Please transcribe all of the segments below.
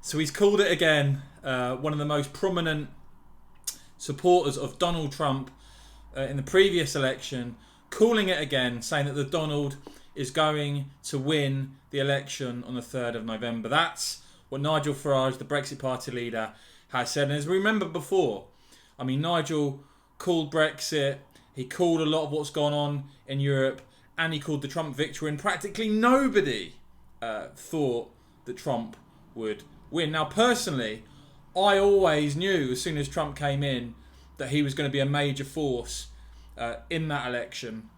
So he's called it again. One of the most prominent supporters of Donald Trump in the previous election, calling it again, saying that the Donald is going to win the election on the 3rd of November. That's what Nigel Farage, the Brexit Party leader, has said. And as we remember before, I mean, Nigel called Brexit, he called a lot of what's gone on in Europe, and he called the Trump victory, and practically nobody thought that Trump would win. Now, personally, I always knew as soon as Trump came in that he was going to be a major force in that election,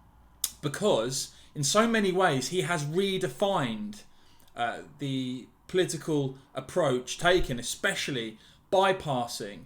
because in so many ways he has redefined the political approach taken, especially bypassing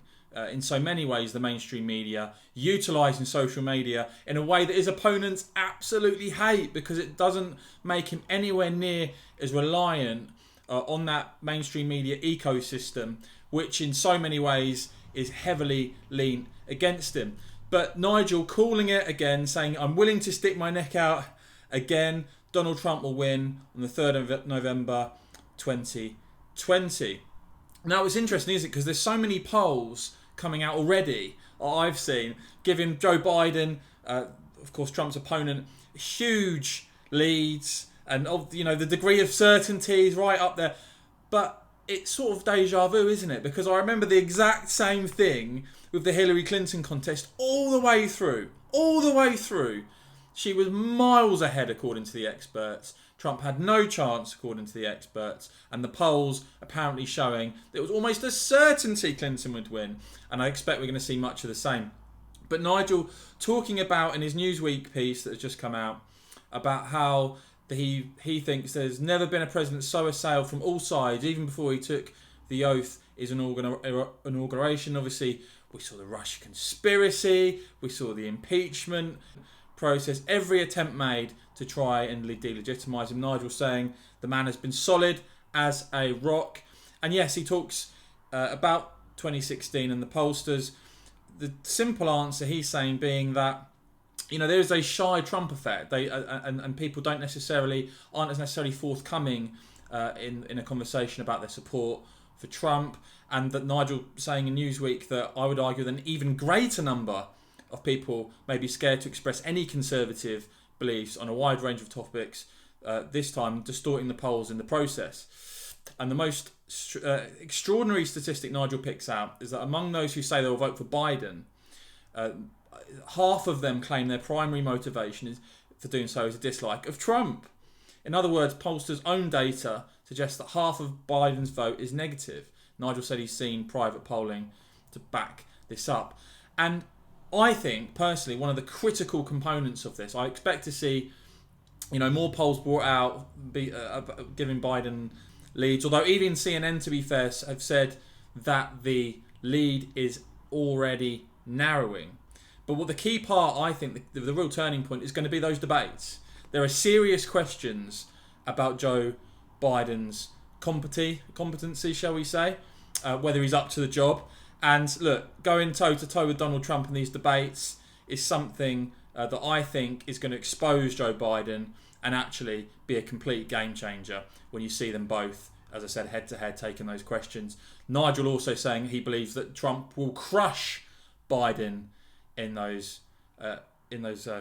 in so many ways the mainstream media, utilising social media in a way that his opponents absolutely hate, because it doesn't make him anywhere near as reliant on that mainstream media ecosystem, which in so many ways is heavily leaned against him. But Nigel calling it again, saying, I'm willing to stick my neck out again. Donald Trump will win on the 3rd of November 2020. Now, it's interesting, isn't it? Because there's so many polls coming out already, I've seen, giving Joe Biden, of course Trump's opponent, huge leads, and the degree of certainty is right up there. But it's sort of deja vu, isn't it? Because I remember the exact same thing with the Hillary Clinton contest all the way through. She was miles ahead according to the experts. Trump had no chance according to the experts, and the polls apparently showing that it was almost a certainty Clinton would win, and I expect we're going to see much of the same. But Nigel talking about in his Newsweek piece that has just come out about how he thinks there's never been a president so assailed from all sides, even before he took the oath, his inauguration. Obviously, we saw the Russia conspiracy, we saw the impeachment process, every attempt made to try and delegitimise him. Nigel saying the man has been solid as a rock. And yes, he talks about 2016 and the pollsters. The simple answer he's saying being that, there is a shy Trump effect. And people aren't necessarily forthcoming in a conversation about their support for Trump. And that Nigel saying in Newsweek that I would argue that an even greater number of people may be scared to express any conservative beliefs on a wide range of topics, this time distorting the polls in the process. And the most extraordinary statistic Nigel picks out is that among those who say they will vote for Biden, half of them claim their primary motivation for doing so is a dislike of Trump. In other words, pollsters' own data suggests that half of Biden's vote is negative. Nigel said he's seen private polling to back this up. And I think, personally, one of the critical components of this, I expect to see, more polls brought out giving Biden leads. Although even CNN, to be fair, have said that the lead is already narrowing. But what the key part, I think, the real turning point is going to be those debates. There are serious questions about Joe Biden's competency, shall we say, whether he's up to the job. And look, going toe-to-toe with Donald Trump in these debates is something that I think is going to expose Joe Biden and actually be a complete game changer when you see them both, as I said, head-to-head taking those questions. Nigel also saying he believes that Trump will crush Biden in those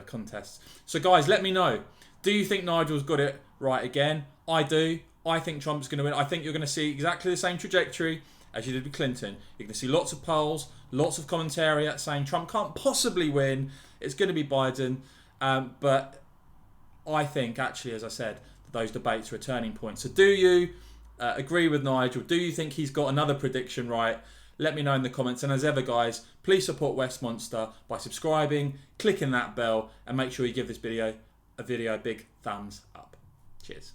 contests. So guys, let me know. Do you think Nigel's got it right again? I do. I think Trump's going to win. I think you're going to see exactly the same trajectory as you did with Clinton. You're going to see lots of polls, lots of commentary saying Trump can't possibly win. It's going to be Biden. But I think, actually, as I said, those debates are a turning point. So do you agree with Nigel? Do you think he's got another prediction right? Let me know in the comments. And as ever, guys, please support West Monster by subscribing, clicking that bell, and make sure you give this video a big thumbs up. Cheers.